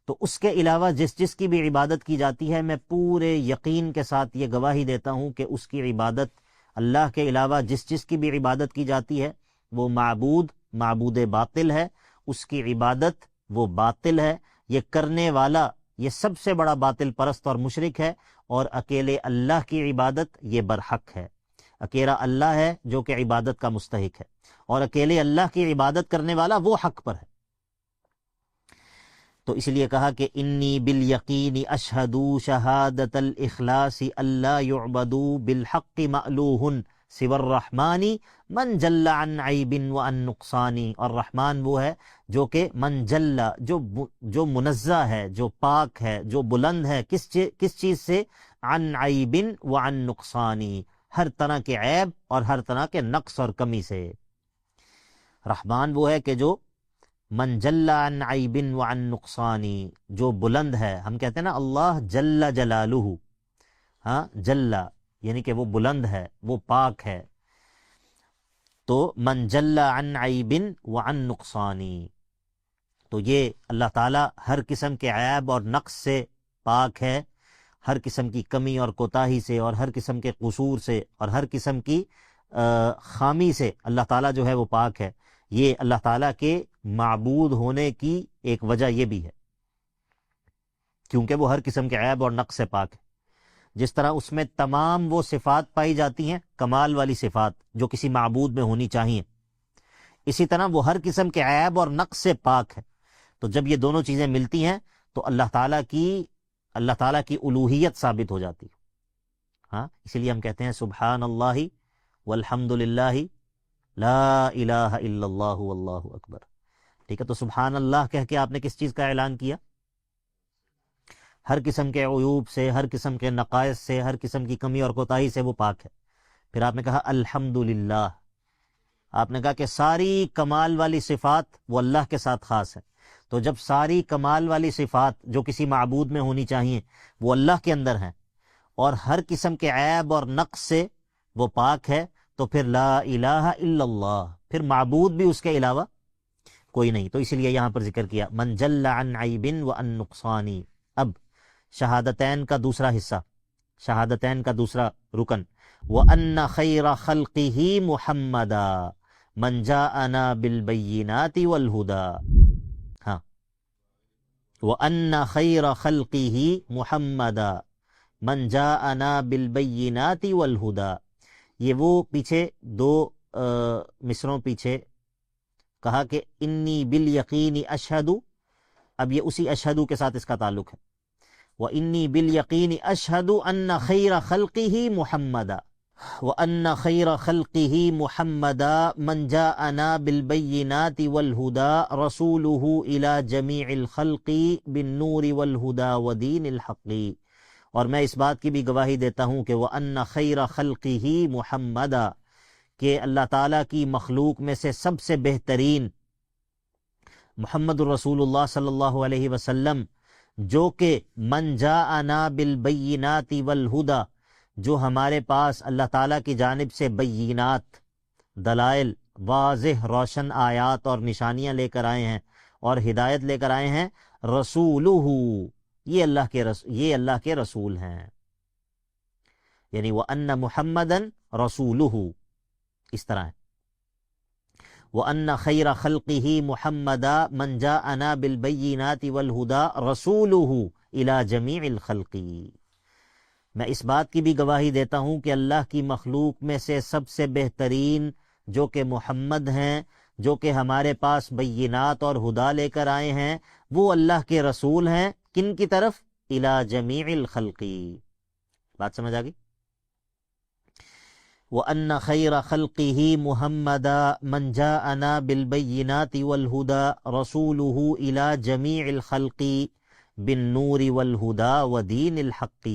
تو اس کے علاوہ جس جس کی بھی عبادت کی جاتی ہے، میں پورے یقین کے ساتھ یہ گواہی دیتا ہوں کہ اس کی عبادت، اللہ کے علاوہ جس جس کی بھی عبادت کی جاتی ہے وہ معبود باطل ہے، اس کی عبادت وہ باطل ہے، یہ کرنے والا یہ سب سے بڑا باطل پرست اور مشرک ہے، اور اکیلے اللہ کی عبادت یہ برحق ہے۔ اکیلا اللہ ہے جو کہ عبادت کا مستحق ہے، اور اکیلے اللہ کی عبادت کرنے والا وہ حق پر ہے۔ تو اس لیے کہا کہ انی بالیقین اشہد شہادت الاخلاص اللہ یعبد بالحق مألوہ سوى الرحمن من جل عن عیب وعن نقصان، اور رحمان وہ ہے جو کہ من جل، جو منزہ ہے، جو پاک ہے، جو بلند ہے، کس چیز سے؟ عن عیب وعن نقصان، ہر طرح کے عیب اور ہر طرح کے نقص اور کمی سے۔ رحمان وہ ہے کہ جو من جل عن عیب وعن نقصانی، جو بلند ہے، ہم کہتے ہیں نا اللہ جل جلالہ، ہاں جل یعنی کہ وہ بلند ہے، وہ پاک ہے، تو من جل عن عیب وعن نقصانی، تو یہ اللہ تعالیٰ ہر قسم کے عیب اور نقص سے پاک ہے، ہر قسم کی کمی اور کوتاہی سے، اور ہر قسم کے قصور سے، اور ہر قسم کی خامی سے اللہ تعالیٰ جو ہے وہ پاک ہے۔ یہ اللہ تعالیٰ کے معبود ہونے کی ایک وجہ یہ بھی ہے، کیونکہ وہ ہر قسم کے عیب اور نقص سے پاک ہے۔ جس طرح اس میں تمام وہ صفات پائی جاتی ہیں، کمال والی صفات جو کسی معبود میں ہونی چاہیے، اسی طرح وہ ہر قسم کے عیب اور نقص سے پاک ہے۔ تو جب یہ دونوں چیزیں ملتی ہیں تو اللہ تعالیٰ کی الوہیت ثابت ہو جاتی ہے۔ ہاں، اسی لیے ہم کہتے ہیں سبحان اللہ والحمد للہ لا الہ الا اللہ واللہ اکبر۔ ٹھیک ہے، تو سبحان اللہ کہہ کے آپ نے کس چیز کا اعلان کیا؟ ہر قسم کے عیوب سے، ہر قسم کے نقائص سے، ہر قسم کی کمی اور کوتاہی سے وہ پاک ہے۔ پھر آپ نے کہا الحمدللہ، آپ نے کہا کہ ساری کمال والی صفات وہ اللہ کے ساتھ خاص ہے۔ تو جب ساری کمال والی صفات جو کسی معبود میں ہونی چاہیے وہ اللہ کے اندر ہیں، اور ہر قسم کے عیب اور نقص سے وہ پاک ہے، تو پھر لا الہ الا اللہ، پھر معبود بھی اس کے علاوہ کوئی نہیں۔ تو اسی لیے یہاں پر ذکر کیا من جل عن عیب وعن نقصان۔ اب شہادتین کا دوسرا حصہ، شہادتین کا دوسرا رکن، وَأَنَّ خَيْرَ خَلْقِهِ مُحَمَّدًا مَنْ جَاءَنَا بِالْبَيِّنَاتِ وَالْهُدَى۔ ہاں، وَأَنَّ خَيْرَ خَلْقِهِ مُحَمَّدًا مَنْ جَاءَنَا بِالْبَيِّنَاتِ وَالْهُدَى۔ یہ وہ پیچھے دو مصروں پیچھے کہا کہ انی بالیقین اشہد، اب یہ اسی اشہدو کے ساتھ اس کا تعلق ہے۔ وَإِنِّي بِالْيَقِينِ أَشْهَدُ أَنَّ خَيْرَ خَلْقِهِ مُحَمَّدًا وَأَنَّ خَيْرَ خَلْقِهِ مُحَمَّدًا مَنْ جَاءَنَا بِالْبَيِّنَاتِ وَالْهُدَى رَسُولُهُ إِلَى جَمِيعِ الْخَلْقِ بِالنُّورِ وَالْهُدَى وَدِينِ الْحَقِّ۔ اور میں اس بات کی بھی گواہی دیتا ہوں کہ وَأَنَّ خَيْرَ خَلْقِهِ مُحَمَّدًا، کہ اللہ تعالیٰ کی مخلوق میں سے سب سے بہترین محمد الرسول اللہ صلی اللہ علیہ وسلم، جو کہ من جاءنا بالبینات والہدی، جو ہمارے پاس اللہ تعالیٰ کی جانب سے بینات، دلائل، واضح روشن آیات اور نشانیاں لے کر آئے ہیں اور ہدایت لے کر آئے ہیں، رسولہ، یہ اللہ کے رسول ہیں، یعنی وَأَنَّ مُحَمَّدًا رَسُولُهُ، اس طرح ہے وَأَنَّ خَيْرَ خَلْقِهِ مُحَمَّدًا مَنْ جَاءَنَا بِالْبَيِّنَاتِ وَالْهُدَى رَسُولُهُ إِلَى جَمِيعِ الْخَلْقِ۔ میں اس بات کی بھی گواہی دیتا ہوں کہ اللہ کی مخلوق میں سے سب سے بہترین جو کہ محمد ہیں، جو کہ ہمارے پاس بینات اور ہدا لے کر آئے ہیں، وہ اللہ کے رسول ہیں۔ کن کی طرف؟ الی جمیع الخلقی۔ بات سمجھ آ گئی؟ وَأَنَّ خَيْرَ خَلْقِهِ مُحَمَّدًا مَنْ جَاءَنَا بِالْبَيِّنَاتِ وَالْهُدَى رَسُولُهُ إِلَى جَمِيعِ الْخَلْقِ بِالنُّورِ وَالْهُدَى وَدِينِ الْحَقِّ،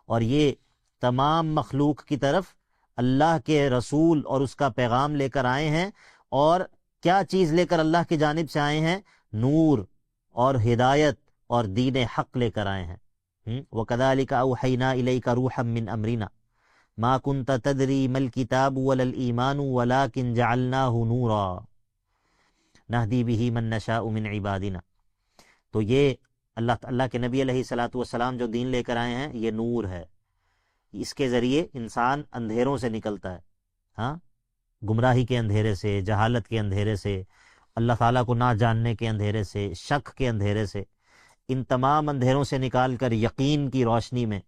اور یہ تمام مخلوق کی طرف اللہ کے رسول اور اس کا پیغام لے کر آئے ہیں۔ اور کیا چیز لے کر اللہ کی جانب سے آئے ہیں؟ نور اور ہدایت اور دین حق لے کر آئے ہیں۔ وَكَذَلِكَ أَوْحَيْنَا إِلَيْكَ رُوحًا مِّنْ أَمْرِنَا مَا كُنْتَ تَدْرِي مَا الْكِتَابُ وَلَا الْإِيمَانُ وَلَكِنْ جَعَلْنَاهُ نُورًا نَهْدِي بِهِ مَن نَّشَاءُ مِنْ عِبَادِنَا۔ تو یہ اللہ کے نبی علیہ الصلوۃ والسلام جو دین لے کر آئے ہیں یہ نور ہے، اس کے ذریعے انسان اندھیروں سے نکلتا ہے، ہاں، گمراہی کے اندھیرے سے، جہالت کے اندھیرے سے، اللہ تعالیٰ کو نہ جاننے کے اندھیرے سے، شک کے اندھیرے سے، ان تمام اندھیروں سے نکال کر یقین کی روشنی میں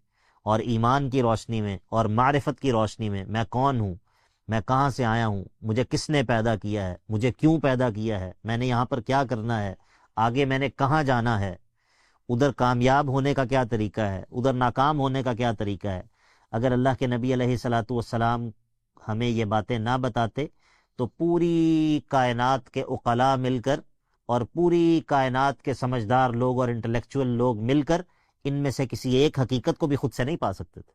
اور ایمان کی روشنی میں اور معرفت کی روشنی میں میں کون ہوں، میں کہاں سے آیا ہوں، مجھے کس نے پیدا کیا ہے، مجھے کیوں پیدا کیا ہے، میں نے یہاں پر کیا کرنا ہے، آگے میں نے کہاں جانا ہے، ادھر کامیاب ہونے کا کیا طریقہ ہے، ادھر ناکام ہونے کا کیا طریقہ ہے۔ اگر اللہ کے نبی علیہ الصلوۃ والسلام ہمیں یہ باتیں نہ بتاتے تو پوری کائنات کے عقلاء مل کر اور پوری کائنات کے سمجھدار لوگ اور انٹلیکچوئل لوگ مل کر ان میں سے کسی ایک حقیقت کو بھی خود سے نہیں پا سکتے تھے۔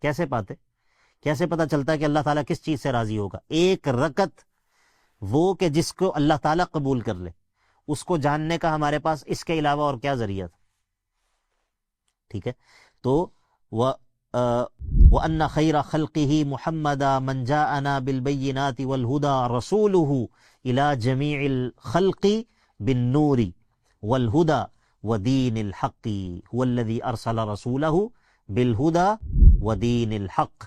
کیسے پاتے؟ کیسے پتہ چلتا ہے کہ اللہ تعالیٰ کس چیز سے راضی ہوگا؟ ایک رکعت وہ کہ جس کو اللہ تعالیٰ قبول کر لے، اس کو جاننے کا ہمارے پاس اس کے علاوہ اور کیا ذریعہ تھا؟ ٹھیک ہے، تو وَأَنَّ خَيْرَ خَلْقِهِ مُحَمَّدًا مَنْ جَاءَنَا بِالْبَيِّنَاتِ وَالْهُدَى رَسُولُهُ إِلَى جَمِيعِ الْخَلْقِ بِالنُّورِ وَالْهُدَى وَدِينِ الْحَقِّ هُوَ الَّذِي أَرْسَلَ رَسُولَهُ بِالْهُدَى وَدِينِ الْحَقِّ۔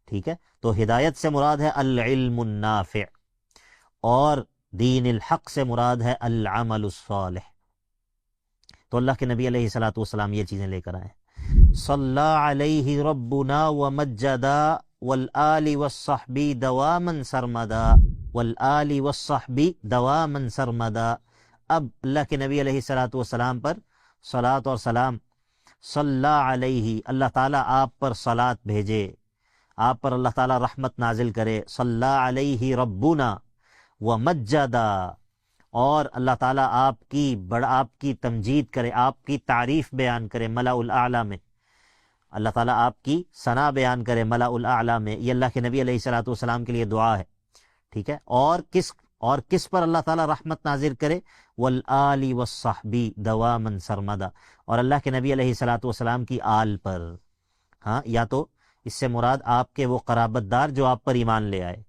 ٹھیک ہے، تو ہدایت سے مراد ہے العلم النافع، اور دین الحق سے مراد ہے العمل الصالح۔ تو اللہ کے نبی علیہ الصلوۃ والسلام یہ چیزیں لے کر آئے ہیں۔ صلی علیہ ربنا ومجدا والآل والصحب دواما سرمدا، والآل والصحب دواما سرمدا۔ اب اللہ کے نبی علیہ الصلوۃ والسلام پر صلاۃ اور سلام، صلی علیہ، اللہ تعالیٰ آپ پر صلاۃ بھیجے، آپ پر اللہ تعالیٰ رحمت نازل کرے، صلی علیہ ربنا ومجدا، اور اللہ تعالیٰ آپ کی تمجید کرے، آپ کی تعریف بیان کرے ملأ الاعلیٰ میں، اللہ تعالیٰ آپ کی ثنا بیان کرے ملأ الاعلیٰ میں۔ یہ اللہ کے نبی علیہ الصلوۃ والسلام کے لیے دعا ہے، ٹھیک ہے۔ اور کس پر اللہ تعالیٰ رحمت نازل کرے؟ والآل والصحب دواما سرمدا، اور اللہ کے نبی علیہ الصلوۃ والسلام کی آل پر، ہاں، یا تو اس سے مراد آپ کے وہ قرابت دار جو آپ پر ایمان لے آئے،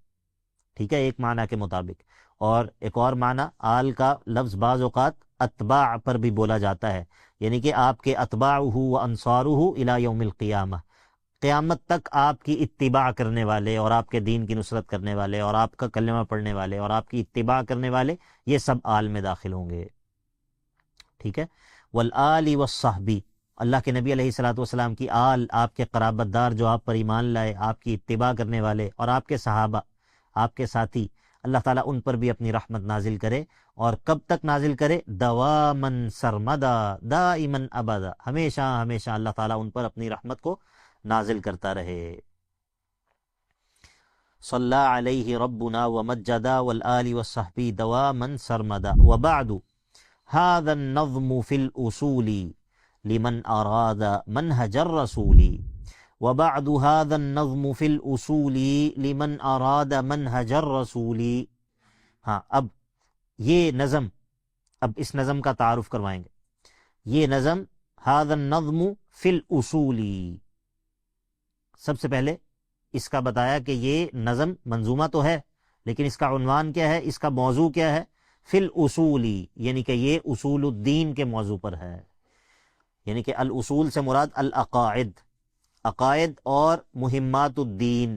ٹھیک ہے، ایک معنی کے مطابق، اور ایک اور معنی آل کا لفظ بعض اوقات اتباع پر بھی بولا جاتا ہے، یعنی کہ آپ کے اتباعہ و انصارہ الی یوم القیامہ، قیامت تک آپ کی اتباع کرنے والے اور آپ کے دین کی نصرت کرنے والے اور آپ کا کلمہ پڑھنے والے اور آپ کی اتباع کرنے والے، یہ سب آل میں داخل ہوں گے، ٹھیک ہے۔ والآل والصحبی، اللہ کے نبی علیہ الصلوۃ والسلام کی آل، آپ کے قرابت دار جو آپ پر ایمان لائے، آپ کی اتباع کرنے والے، اور آپ کے صحابہ، آپ کے ساتھی، اللہ تعالیٰ ان پر بھی اپنی رحمت نازل کرے، اور کب تک نازل کرے؟ دوامن سرمدا، دائمن ابدا، ہمیشہ ہمیشہ اللہ تعالیٰ ان پر اپنی رحمت کو نازل کرتا رہے۔ صلی علیہ ربنا ومجدا والآل والصحب دوامن سرمدا۔ وبعد هذا النظم في الأصول لمن أراد منهج الرسول، وبعد هذا النظم في الأصول لمن أراد منهج الرسول۔ ہاں، اب یہ نظم، اب اس نظم کا تعارف کروائیں گے۔ یہ نظم هذا النظم في الأصول، سب سے پہلے اس کا بتایا کہ یہ نظم منظومہ تو ہے، لیکن اس کا عنوان کیا ہے، اس کا موضوع کیا ہے؟ فی الاصول، یعنی کہ یہ اصول الدین کے موضوع پر ہے، یعنی کہ الاصول سے مراد العقائد، عقائد اور مہمات الدین،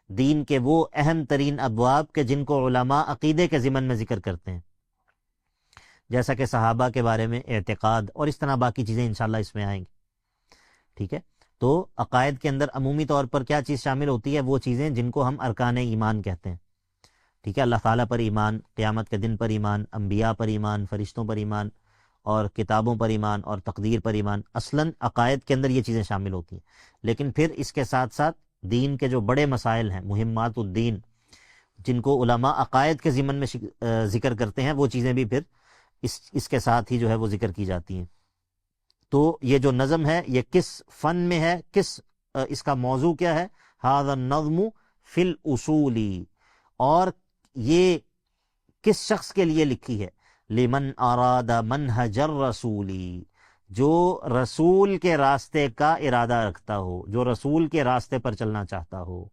دین کے وہ اہم ترین ابواب کہ جن کو علماء عقیدے کے ضمن میں ذکر کرتے ہیں، جیسا کہ صحابہ کے بارے میں اعتقاد، اور اس طرح باقی چیزیں انشاءاللہ اس میں آئیں گی۔ ٹھیک ہے، تو عقائد کے اندر عمومی طور پر کیا چیز شامل ہوتی ہے؟ وہ چیزیں جن کو ہم ارکان ایمان کہتے ہیں، ٹھیک ہے، اللہ تعالیٰ پر ایمان، قیامت کے دن پر ایمان، انبیاء پر ایمان، فرشتوں پر ایمان، اور کتابوں پر ایمان، اور تقدیر پر ایمان. اصلاً عقائد کے اندر یہ چیزیں شامل ہوتی ہیں. لیکن پھر اس کے ساتھ ساتھ دین کے جو بڑے مسائل ہیں، مہمات الدین، جن کو علماء عقائد کے ضمن میں ذکر کرتے ہیں، وہ چیزیں بھی پھر اس کے ساتھ ہی جو ہے وہ ذکر کی جاتی ہیں. تو یہ جو نظم ہے یہ کس فن میں ہے، کس اس کا موضوع کیا ہے؟ ھذا النظم فی الاصول، اور یہ کس شخص کے لیے لکھی ہے؟ لمن اراد منہج الرسول، جو رسول کے راستے کا ارادہ رکھتا ہو، جو رسول کے راستے پر چلنا چاہتا ہو.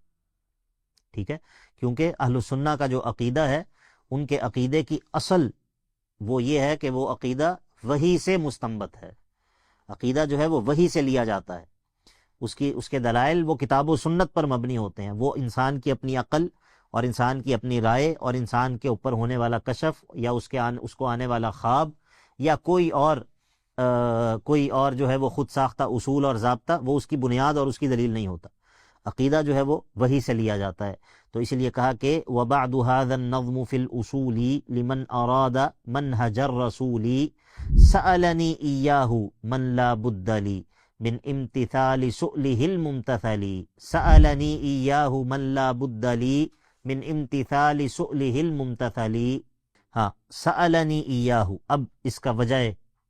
ٹھیک ہے، کیونکہ اہل السنہ کا جو عقیدہ ہے، ان کے عقیدے کی اصل وہ یہ ہے کہ وہ عقیدہ وحی سے مستنبط ہے. عقیدہ جو ہے وہ وحی سے لیا جاتا ہے، اس کے دلائل وہ کتاب و سنت پر مبنی ہوتے ہیں. وہ انسان کی اپنی عقل اور انسان کی اپنی رائے اور انسان کے اوپر ہونے والا کشف یا اس کو آنے والا خواب یا کوئی اور جو ہے وہ خود ساختہ اصول اور ضابطہ، وہ اس کی بنیاد اور اس کی دلیل نہیں ہوتا. عقیدہ جو ہے وہ وحی سے لیا جاتا ہے. تو اس لیے کہا کہ وَبَعْدُ هَذَا النَّظْمُ فِي الْأُصُولِ لِمَنْ أَرَادَ مَنْهَجَ الرَّسُولِ سَأَلَنِي إِيَّاهُ مَنْ لَا بُدَّ لِي من امتثال سؤله الممتثل. سألني إياه من لا بد لي من امتثال سؤله الممتثل. ہاں، سألنی ایاہ، اب اس کا وجہ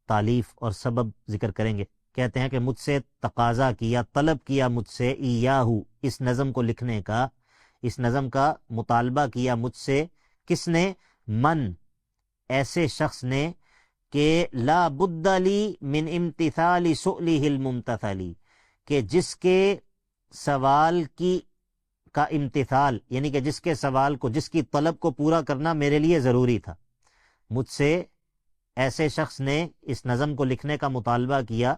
تالیف اور سبب ذکر کریں گے. کہتے ہیں کہ مجھ سے تقاضا کیا، طلب کیا مجھ سے، ایاہ، اس نظم کو لکھنے کا، اس نظم کا مطالبہ کیا مجھ سے. کس نے؟ من، ایسے شخص نے کہ لا بد لی من امتثال سؤلہ الممتثل، کہ جس کے سوال کا امتثال، یعنی کہ جس کے سوال کو، جس کی طلب کو پورا کرنا میرے لیے ضروری تھا. مجھ سے ایسے شخص نے اس نظم کو لکھنے کا مطالبہ کیا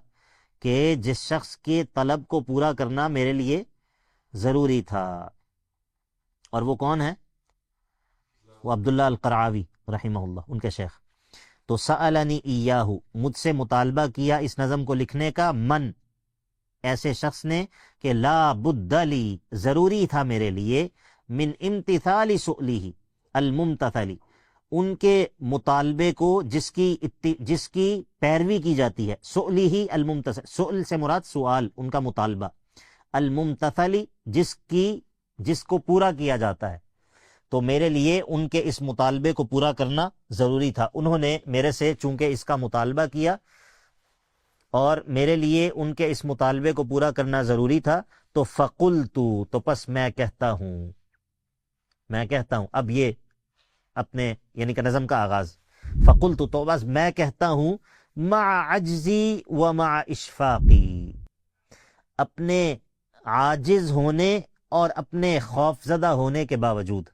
کہ جس شخص کی طلب کو پورا کرنا میرے لیے ضروری تھا. اور وہ کون ہے؟ وہ عبداللہ القرعاوی رحمہ اللہ، ان کے شیخ. تو سألنی ایاہ، مجھ سے مطالبہ کیا اس نظم کو لکھنے کا، من، ایسے شخص نے کہ لا بد لی، ضروری تھا میرے لیے، من امتثال سؤلہ الممتثل، ان کے مطالبے کو جس کی پیروی کی جاتی ہے. سؤلہ الممتثل، سؤل سے مراد سوال، ان کا مطالبہ، الممتثل، جس کو پورا کیا جاتا ہے. تو میرے لیے ان کے اس مطالبے کو پورا کرنا ضروری تھا. انہوں نے میرے سے چونکہ اس کا مطالبہ کیا اور میرے لیے ان کے اس مطالبے کو پورا کرنا ضروری تھا، تو فقلت، تو پس میں کہتا ہوں. اب یہ اپنے یعنی کہ نظم کا آغاز. فقلت، تو بس میں کہتا ہوں، مع عجزی و مع اشفاقی، اپنے عاجز ہونے اور اپنے خوف زدہ ہونے کے باوجود.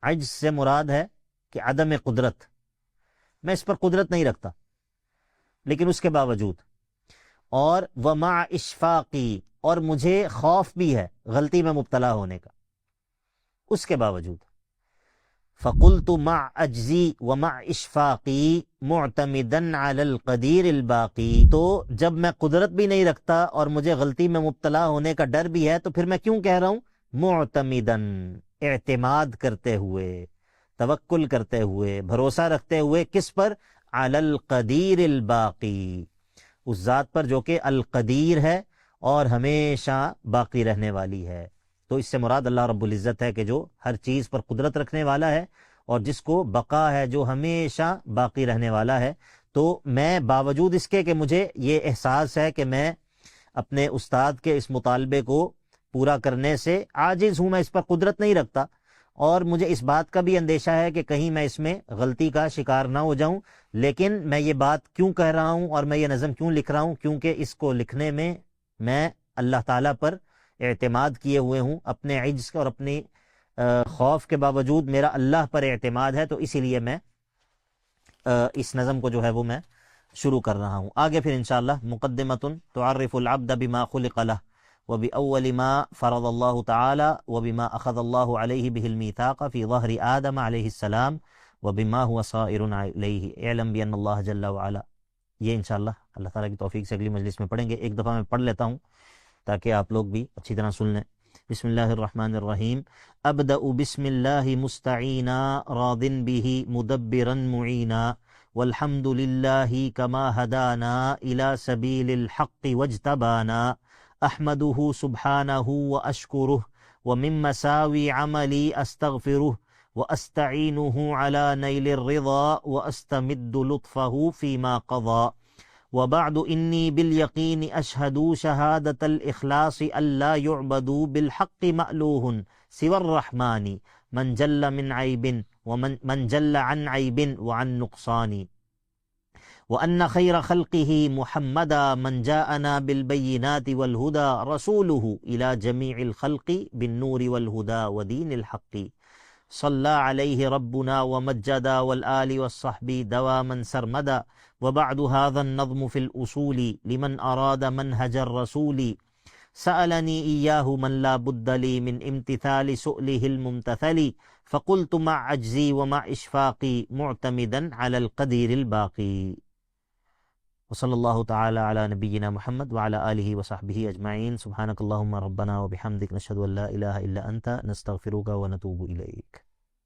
عجز سے مراد ہے کہ عدم قدرت، میں اس پر قدرت نہیں رکھتا لیکن اس کے باوجود. اور ومع اشفاقی، اور مجھے خوف بھی ہے غلطی میں مبتلا ہونے کا، اس کے باوجود. فقلت مع عجزی ومع اشفاقی معتمدا علی القدیر الباقی. تو جب میں قدرت بھی نہیں رکھتا اور مجھے غلطی میں مبتلا ہونے کا ڈر بھی ہے، تو پھر میں کیوں کہہ رہا ہوں؟ معتمدا، اعتماد کرتے ہوئے، توکل کرتے ہوئے، بھروسہ رکھتے ہوئے. کس پر؟ علی القدیر الباقی، اس ذات پر جو کہ القدیر ہے اور ہمیشہ باقی رہنے والی ہے. تو اس سے مراد اللہ رب العزت ہے کہ جو ہر چیز پر قدرت رکھنے والا ہے اور جس کو بقا ہے، جو ہمیشہ باقی رہنے والا ہے. تو میں باوجود اس کے کہ مجھے یہ احساس ہے کہ میں اپنے استاد کے اس مطالبے کو پورا کرنے سے عاجز ہوں، میں اس پر قدرت نہیں رکھتا، اور مجھے اس بات کا بھی اندیشہ ہے کہ کہیں میں اس میں غلطی کا شکار نہ ہو جاؤں. لیکن میں یہ بات کیوں کہہ رہا ہوں اور میں یہ نظم کیوں لکھ رہا ہوں؟ کیونکہ اس کو لکھنے میں میں اللہ تعالیٰ پر اعتماد کیے ہوئے ہوں، اپنے عجز اور اپنی خوف کے باوجود میرا اللہ پر اعتماد ہے. تو اسی لیے میں اس نظم کو جو ہے وہ میں شروع کر رہا ہوں. آگے پھر انشاءاللہ مقدمۃ تعرف العبد بما خلق له وبأول ما فرض الله تعالى وبما أخذ الله عليه به الميثاق في ظهر آدم عليه السلام وبما هو صائر عليه اعلم بأن الله جل وعلا. یہ انشاءاللہ اللہ تعالیٰ کی توفیق سے اگلی مجلس میں پڑھیں گے. ایک دفعہ میں پڑھ لیتا ہوں تاکہ آپ لوگ بھی اچھی طرح سن لیں. بسم اللہ الرحمن الرحیم. ابدأ بسم اللہ مستعینا راض به مدبرا معینا والحمد للہ کما ہدانا الى سبیل الحق واجتبانا احمده سبحانه واشکره ومن مساوی عملی استغفره واستعینه على نیل الرضا واستمد لطفه فيما قضى. وبعد انی بالیقین اشہد شہادة الاخلاص الا يعبد بالحق مألوہ سوى الرحمن من جل من عیب ومن جل عن عیب وعن نقصان. وأن خير خلقه محمدا من جاءنا بالبينات والهدى رسوله إلى جميع الخلق بالنور والهدى ودين الحق. صلى عليه ربنا ومجدا والآل والصحب دواما سرمدا. وبعد هذا النظم في الأصول لمن أراد منهج الرسول سألني إياه من لا بد لي من امتثال سؤله الممتثل فقلت مع عجزي ومع إشفاقي معتمدا على القدير الباقي. وصلی اللہ تعالی علی نبینا محمد وعلی آلہ وصحبہ اجمعین. سبحانک اللہم ربنا وبحمدک نشہد ان لا الہ الا انت نستغفرک ونتوب الیک.